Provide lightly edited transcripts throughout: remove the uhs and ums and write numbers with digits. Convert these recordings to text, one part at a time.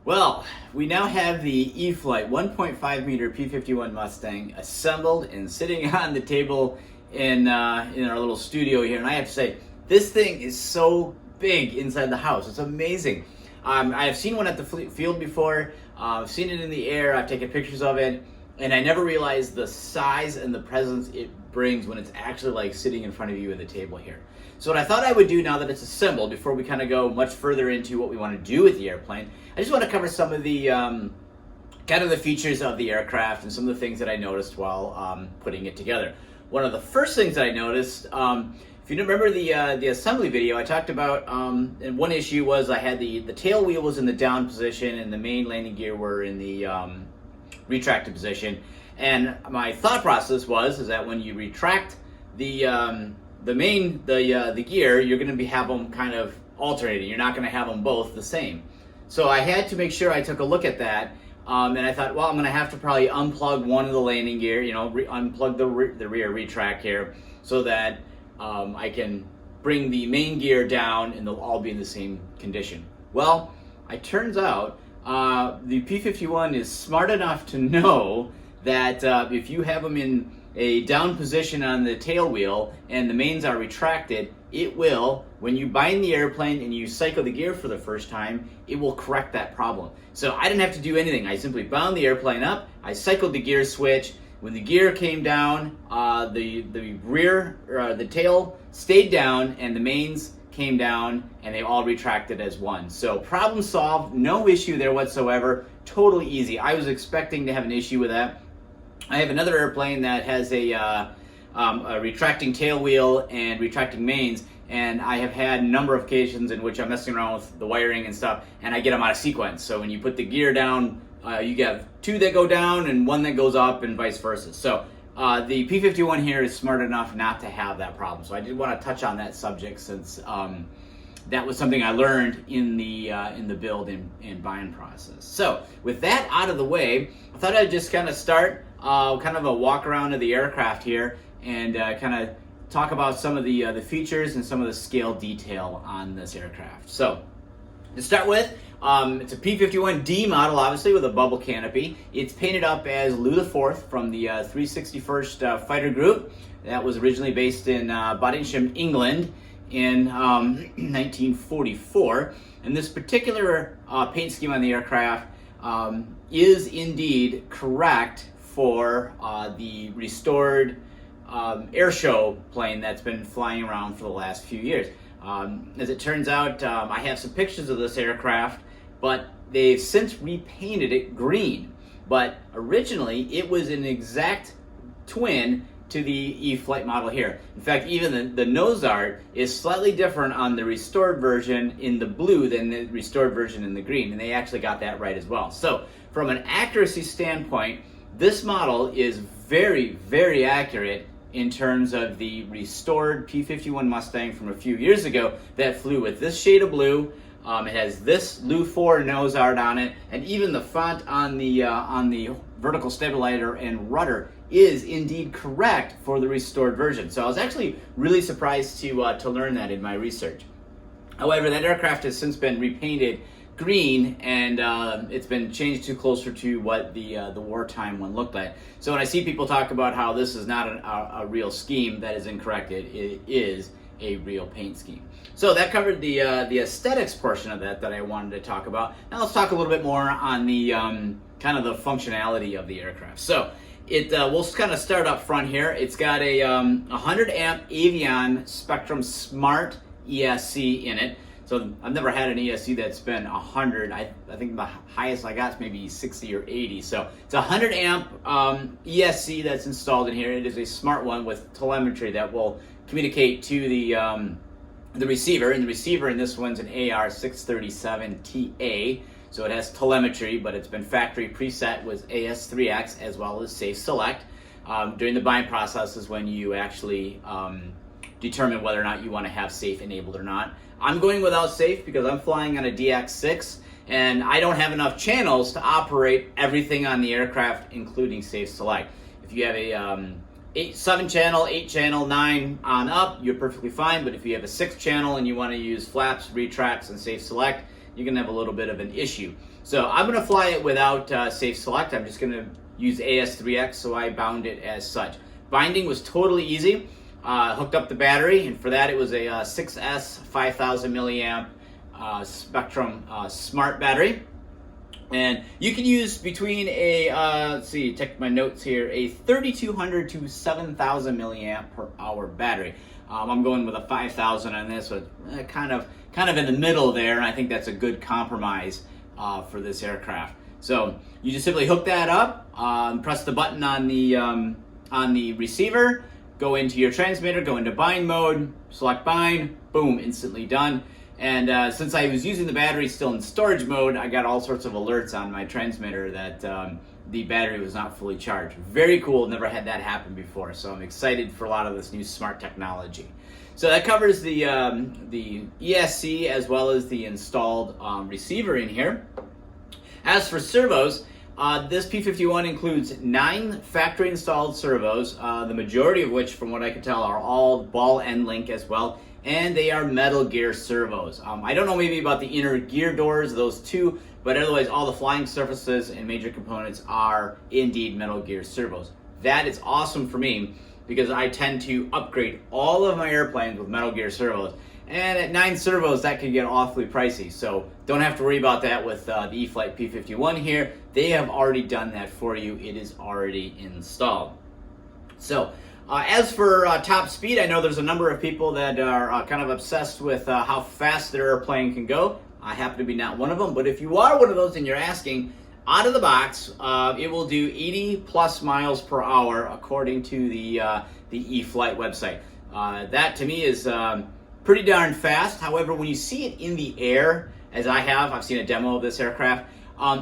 Well, we now have the E-flite 1.5m P-51 Mustang assembled and sitting on the table in our little studio here. And I have to say, this thing is so big inside the house. It's amazing. I have seen one at the field before. I've seen it in the air. I've taken pictures of it. And I never realized the size and the presence it brings when it's actually like sitting in front of you at the table here. So what I thought I would do now that it's assembled, before we kind of go much further into what we want to do with the airplane, I just want to cover some of the kind of the features of the aircraft and some of the things that I noticed while putting it together. One of the first things that I noticed, if you remember the assembly video, I talked about, and one issue was I had the tail wheel was in the down position and the main landing gear were in the retracted position. And my thought process was that when you retract the gear, you're going to have them kind of alternating. You're not going to have them both the same. So I had to make sure I took a look at that, and I thought, well, I'm going to have to probably unplug one of the landing gear, unplug the rear retract here, so that I can bring the main gear down and they'll all be in the same condition. Well, it turns out the P-51 is smart enough to know that if you have them in a down position on the tail wheel and the mains are retracted, it will, when you bind the airplane and you cycle the gear for the first time, it will correct that problem. So I didn't have to do anything. I simply bound the airplane up, I cycled the gear switch. When the gear came down, the tail stayed down and the mains came down and they all retracted as one. So problem solved, no issue there whatsoever, totally easy. I was expecting to have an issue with that. I have another airplane that has a retracting tail wheel and retracting mains, and I have had a number of occasions in which I'm messing around with the wiring and stuff, and I get them out of sequence. So when you put the gear down, you get two that go down and one that goes up and vice versa. So the P-51 here is smart enough not to have that problem. So I did want to touch on that subject since that was something I learned in the build and bind process. So with that out of the way, I thought I'd just kind of start kind of a walk around of the aircraft here and kind of talk about some of the features and some of the scale detail on this aircraft. So to start with, it's a P-51D model, obviously, with a bubble canopy. It's painted up as Lou IV from the 361st Fighter Group. That was originally based in Boddingsham, England in 1944. And this particular paint scheme on the aircraft is indeed correct for the restored air show plane that's been flying around for the last few years. As it turns out, I have some pictures of this aircraft, but they've since repainted it green. But originally, it was an exact twin to the E-flite model here. In fact, even the nose art is slightly different on the restored version in the blue than the restored version in the green, and they actually got that right as well. So from an accuracy standpoint, this model is very, very accurate in terms of the restored P-51 Mustang from a few years ago that flew with this shade of blue. It has this Lou IV nose art on it, and even the font on the vertical stabilizer and rudder is indeed correct for the restored version. So I was actually really surprised to learn that in my research. However, that aircraft has since been repainted green, and it's been changed to closer to what the wartime one looked like. So when I see people talk about how this is not a real scheme, that is incorrect. It is a real paint scheme. So that covered the aesthetics portion of that I wanted to talk about. Now let's talk a little bit more on the kind of the functionality of the aircraft. So we'll kind of start up front here. It's got a 100 amp Aviation Spektrum Smart ESC in it. So I've never had an ESC that's been 100. I think the highest I got is maybe 60 or 80. So it's a 100 amp ESC that's installed in here. It is a smart one with telemetry that will communicate to the receiver. And the receiver in this one's an AR637TA. So it has telemetry, but it's been factory preset with AS3X as well as Safe Select. During the bind process is when you actually determine whether or not you want to have Safe enabled or not. I'm going without Safe because I'm flying on a DX6 and I don't have enough channels to operate everything on the aircraft, including Safe Select. If you have a 7 channel, 8 channel, 9 on up, you're perfectly fine. But if you have a 6 channel and you want to use flaps, retracts, and Safe Select, you're gonna have a little bit of an issue. So I'm gonna fly it without safe select. I'm just gonna use AS3X, so I bound it as such. Binding was totally easy. Hooked up the battery, and for that it was a 6S 5000 milliamp Spektrum Smart battery. And you can use between a, let's see, check my notes here, a 3200 to 7000 milliamp per hour battery. I'm going with a 5000 on this, so kind of in the middle there, and I think that's a good compromise for this aircraft. So you just simply hook that up, press the button on the receiver, go into your transmitter, go into bind mode, select bind, boom, instantly done. And since I was using the battery still in storage mode, I got all sorts of alerts on my transmitter that the battery was not fully charged. Very cool, never had that happen before, so I'm excited for a lot of this new smart technology. So that covers the ESC as well as the installed receiver in here. As for servos, this P-51 includes 9 factory installed servos, the majority of which, from what I can tell, are all ball end link as well, and they are metal gear servos. I don't know maybe about the inner gear doors, those two, but otherwise all the flying surfaces and major components are indeed metal gear servos. That is awesome for me because I tend to upgrade all of my airplanes with metal gear servos. And at 9 servos, that can get awfully pricey. So don't have to worry about that with the E-flite P-51 here. They have already done that for you. It is already installed. So as for top speed, I know there's a number of people that are kind of obsessed with how fast their airplane can go. I happen to be not one of them, but if you are one of those and you're asking, out of the box, it will do 80 plus miles per hour according to the E-flite website. That to me is pretty darn fast. However, when you see it in the air, as I've seen a demo of this aircraft,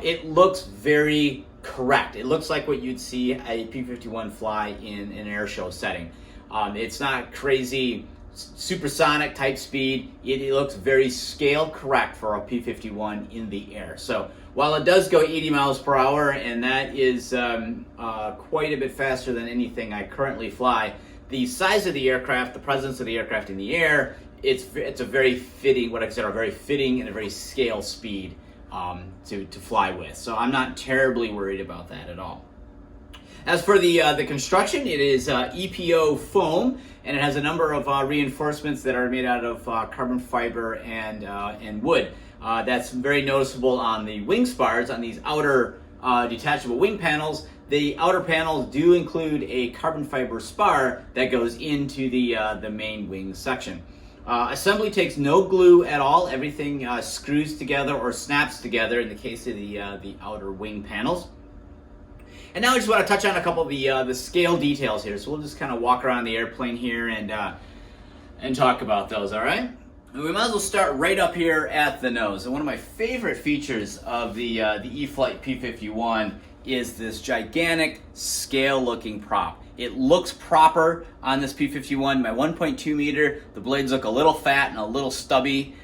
it looks very correct. It looks like what you'd see a P-51 fly in an air show setting. It's not crazy supersonic type speed. It looks very scale correct for a P-51 in the air. So while it does go 80 miles per hour, and that is quite a bit faster than anything I currently fly, the size of the aircraft, the presence of the aircraft in the air, it's a very fitting, what I consider a very fitting and a very scale speed to fly with. So I'm not terribly worried about that at all. As for the construction, it is EPO foam, and it has a number of reinforcements that are made out of carbon fiber and wood. That's very noticeable on the wing spars, on these outer detachable wing panels. The outer panels do include a carbon fiber spar that goes into the main wing section. Assembly takes no glue at all. Everything screws together or snaps together in the case of the outer wing panels. And now I just want to touch on a couple of the scale details here. So we'll just kind of walk around the airplane here and talk about those. All right. And we might as well start right up here at the nose. And one of my favorite features of the E-flite P-51 is this gigantic scale-looking prop. It looks proper on this P-51. My 1.2 meter, the blades look a little fat and a little stubby.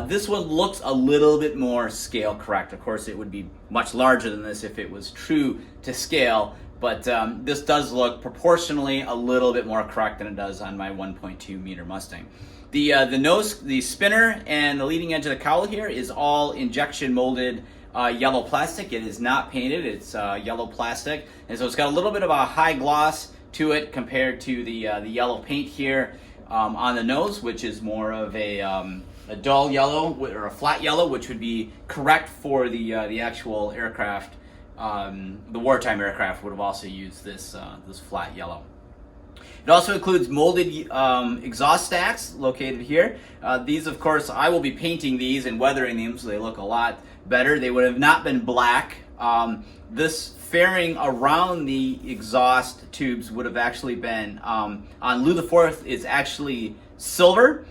This one looks a little bit more scale correct. Of course, it would be much larger than this if it was true to scale, but this does look proportionally a little bit more correct than it does on my 1.2 meter Mustang. The nose, the spinner, and the leading edge of the cowl here is all injection molded yellow plastic. It is not painted, it's yellow plastic, and so it's got a little bit of a high gloss to it compared to the yellow paint here on the nose, which is more of a dull yellow or a flat yellow, which would be correct for the actual aircraft. The wartime aircraft would have also used this flat yellow. It also includes molded exhaust stacks located here. These, of course, I will be painting these and weathering them so they look a lot better. They would have not been black. This fairing around the exhaust tubes would have actually been, on Louis IV, is actually silver.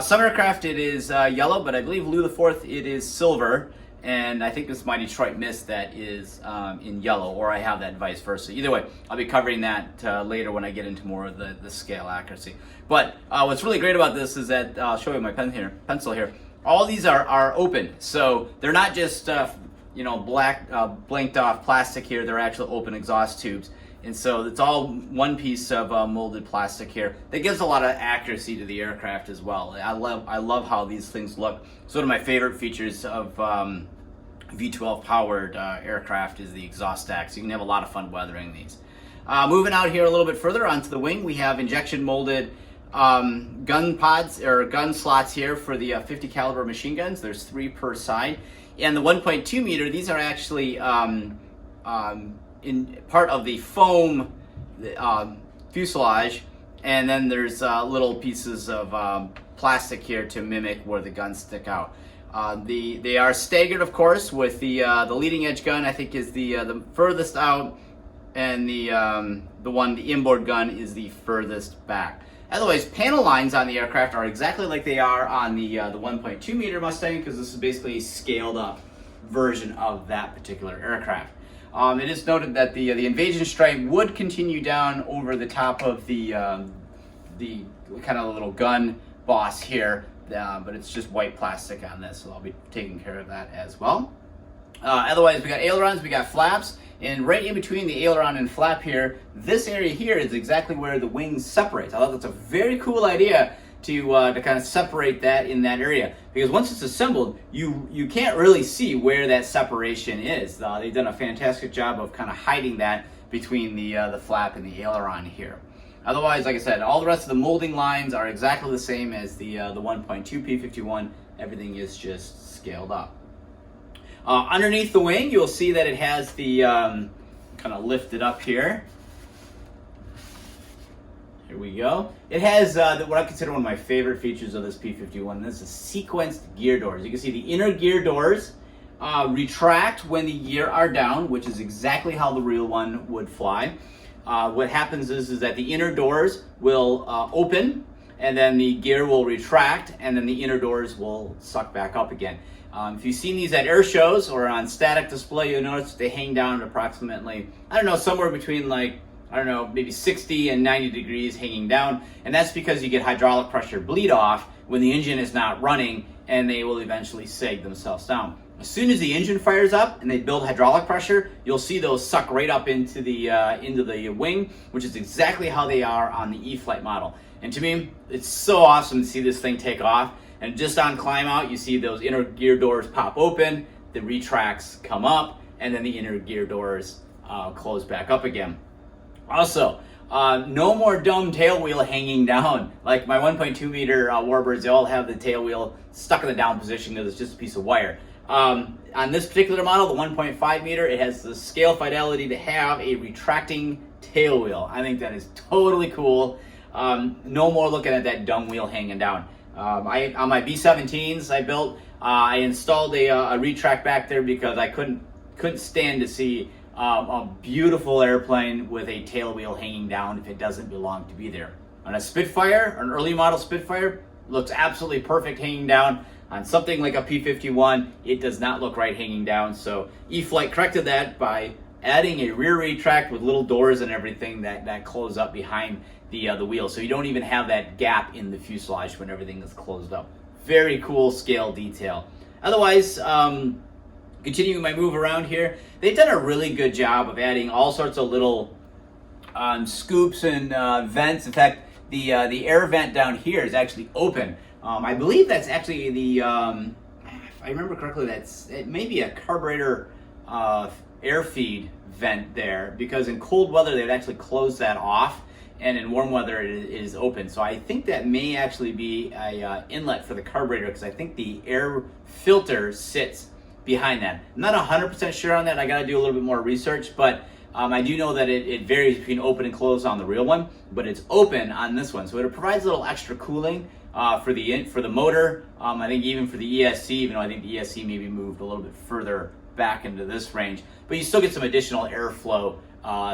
Some aircraft it is yellow, but I believe Louis IV it is silver. And I think this is my Detroit Mist that is in yellow, or I have that vice versa. Either way, I'll be covering that later when I get into more of the scale accuracy. But what's really great about this is that, I'll show you my pencil here. All these are open, so they're not just black blanked off plastic here. They're actual open exhaust tubes. And so it's all one piece of molded plastic here. That gives a lot of accuracy to the aircraft as well. I love how these things look. It's one of my favorite features of V12 powered aircraft is the exhaust stack. So you can have a lot of fun weathering these. Moving out here a little bit further onto the wing, we have injection molded gun pods or gun slots here for the 50 caliber machine guns. There's 3 per side. And the 1.2 meter, these are actually in part of the foam fuselage, and then there's little pieces of plastic here to mimic where the guns stick out. They are staggered, of course, with the leading edge gun I think is the furthest out, and the inboard gun is the furthest back. Otherwise, panel lines on the aircraft are exactly like they are on the 1.2 meter Mustang, because this is basically a scaled up version of that particular aircraft. It is noted that the invasion stripe would continue down over the top of the kind of little gun boss here, but it's just white plastic on this, so I'll be taking care of that as well. Otherwise, we got ailerons, we got flaps, and right in between the aileron and flap here, this area here is exactly where the wings separate. I thought that's a very cool idea to kind of separate that in that area, because once it's assembled, you can't really see where that separation is. They've done a fantastic job of kind of hiding that between the flap and the aileron here. Otherwise, like I said, all the rest of the molding lines are exactly the same as the 1.2 P-51. Everything is just scaled up. Underneath the wing, you'll see that it has the kind of lifted up here. Here we go. It has what I consider one of my favorite features of this P-51, and this is sequenced gear doors. You can see the inner gear doors retract when the gear are down, which is exactly how the real one would fly. What happens is that the inner doors will open, and then the gear will retract, and then the inner doors will suck back up again. If you've seen these at air shows or on static display, you'll notice they hang down at approximately, somewhere between maybe 60 and 90 degrees hanging down. And that's because you get hydraulic pressure bleed off when the engine is not running, and they will eventually sag themselves down. As soon as the engine fires up and they build hydraulic pressure, you'll see those suck right up into the wing, which is exactly how they are on the E-flite model. And to me, it's so awesome to see this thing take off. And just on climb out, you see those inner gear doors pop open, the retracts come up, and then the inner gear doors close back up again. Also, no more dumb tail wheel hanging down. Like my 1.2 meter warbirds, they all have the tail wheel stuck in the down position because it's just a piece of wire. On this particular model, the 1.5 meter, it has the scale fidelity to have a retracting tail wheel. I think that is totally cool. No more looking at that dumb wheel hanging down. On my B-17s I built, I installed a retract back there because I couldn't stand to see a beautiful airplane with a tail wheel hanging down if it doesn't belong to be there. On a Spitfire, an early model Spitfire, looks absolutely perfect hanging down. On something like a P-51, it does not look right hanging down. So E-flite corrected that by adding a rear retract with little doors and everything that close up behind the wheel, so you don't even have that gap in the fuselage when everything is closed up. Very cool scale detail. Otherwise, continuing my move around here, they've done a really good job of adding all sorts of little scoops and vents. In fact, the air vent down here is actually open. I believe that's actually the, if I remember correctly, it may be a carburetor air feed vent there, because in cold weather they would actually close that off, and in warm weather it is open. So I think that may actually be a inlet for the carburetor, because I think the air filter sits behind that. I'm not 100% sure on that. I got to do a little bit more research, but I do know that it varies between open and closed on the real one, but it's open on this one, so it provides a little extra cooling for the motor. I think even for the ESC, even though I think the ESC maybe moved a little bit further back into this range, but you still get some additional airflow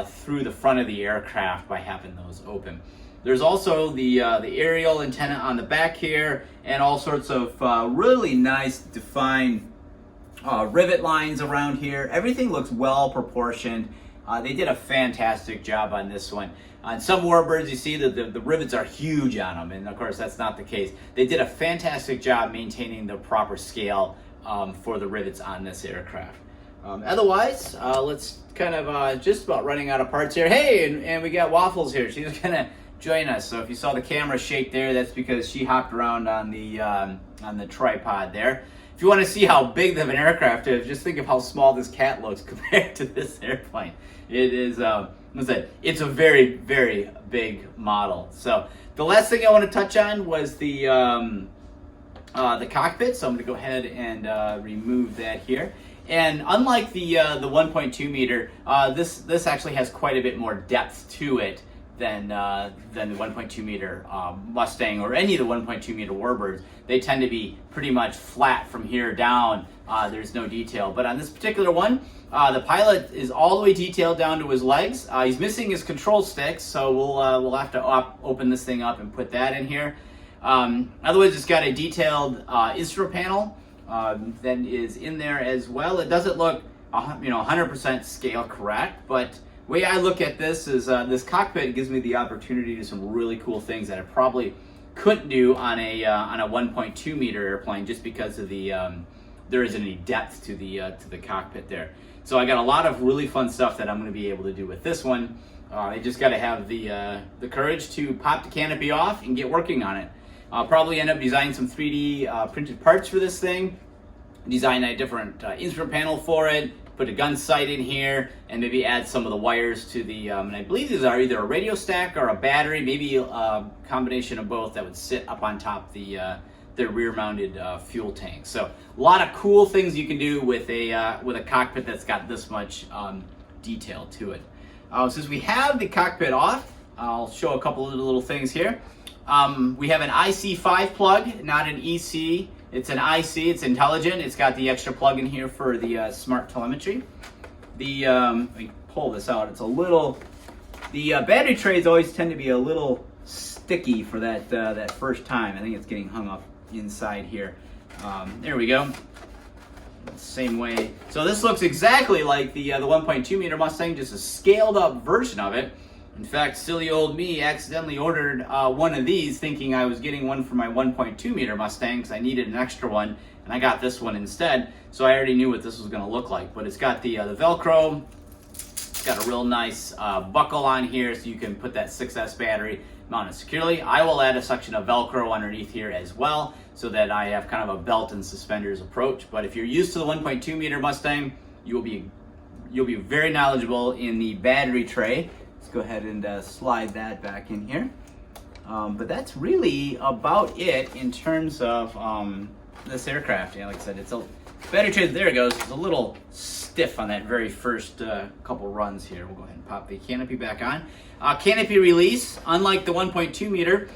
through the front of the aircraft by having those open. There's also the aerial antenna on the back here, and all sorts of really nice defined rivet lines around here. Everything looks well proportioned. They did a fantastic job on this one. On some warbirds, you see that the rivets are huge on them, and of course that's not the case. They did a fantastic job maintaining the proper scale for the rivets on this aircraft. Otherwise, let's kind of just about running out of parts here. Hey, and we got Waffles here. She's gonna join us. So if you saw the camera shake there, that's because she hopped around on the tripod there. If you want to see how big of an aircraft is, just think of how small this cat looks compared to this airplane. It is, it's a very, very big model. So the last thing I want to touch on was the cockpit. So I'm going to go ahead and remove that here. And unlike the 1.2 meter, this actually has quite a bit more depth to it than the 1.2 meter Mustang or any of the 1.2 meter warbirds. They tend to be pretty much flat from here down. There's no detail. But on this particular one, the pilot is all the way detailed down to his legs. He's missing his control sticks, so we'll have to open this thing up and put that in here. Otherwise, it's got a detailed instrument panel that is in there as well. It doesn't look 100% scale correct, but the way I look at this is this cockpit gives me the opportunity to do some really cool things that I probably couldn't do on a 1.2 meter airplane, just because of the there isn't any depth to the cockpit there. So I got a lot of really fun stuff that I'm going to be able to do with this one. I just got to have the courage to pop the canopy off and get working on it. I'll probably end up designing some 3D printed parts for this thing, design a different instrument panel for it, put a gun sight in here, and maybe add some of the wires to the, and I believe these are either a radio stack or a battery, maybe a combination of both that would sit up on top the rear-mounted fuel tank. So a lot of cool things you can do with a cockpit that's got this much detail to it. Since we have the cockpit off, I'll show a couple of little things here. We have an IC5 plug, not an EC. It's an IC, it's intelligent. It's got the extra plug in here for the smart telemetry. Let me pull this out. It's a little, the battery trays always tend to be a little sticky for that first time. I think it's getting hung up inside here. There we go. Same way. So this looks exactly like the 1.2 meter Mustang, just a scaled up version of it. In fact, silly old me accidentally ordered one of these thinking I was getting one for my 1.2 meter Mustang because I needed an extra one, and I got this one instead. So I already knew what this was going to look like. But it's got the Velcro. It's got a real nice buckle on here so you can put that 6S battery mounted securely. I will add a section of Velcro underneath here as well so that I have kind of a belt and suspenders approach. But if you're used to the 1.2 meter Mustang, you'll be very knowledgeable in the battery tray. Let's go ahead and slide that back in here. But that's really about it in terms of this aircraft. Yeah, like I said, it's a battery tray. There it goes. It's a little stiff on that very first couple runs here. We'll go ahead and pop the canopy back on. Canopy release, unlike the 1.2 meter,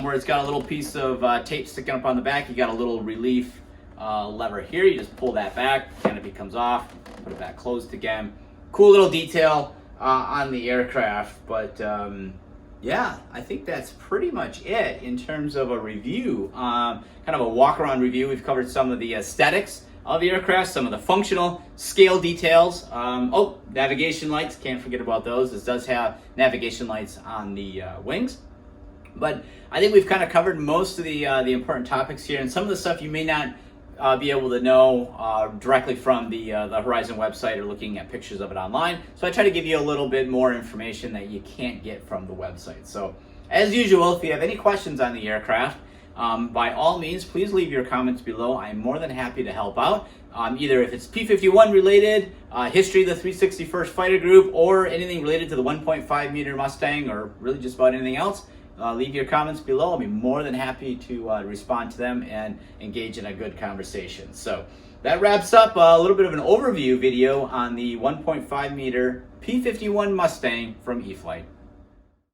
where it's got a little piece of tape sticking up on the back, you got a little relief lever here. You just pull that back, canopy comes off, put it back closed again. Cool little detail on the aircraft, but yeah, I think that's pretty much it in terms of a review, kind of a walk-around review. We've covered some of the aesthetics of the aircraft, some of the functional scale details. Oh, navigation lights, can't forget about those. This does have navigation lights on the wings. But I think we've kind of covered most of the important topics here, and some of the stuff you may not be able to know directly from the Horizon website or looking at pictures of it online. So I try to give you a little bit more information that you can't get from the website. So as usual, if you have any questions on the aircraft, by all means, please leave your comments below. I'm more than happy to help out. Either if it's P-51 related, history of the 361st Fighter Group, or anything related to the 1.5 meter Mustang, or really just about anything else. Leave your comments below. I'll be more than happy to respond to them and engage in a good conversation. So that wraps up a little bit of an overview video on the 1.5 meter P-51 Mustang from E-flite.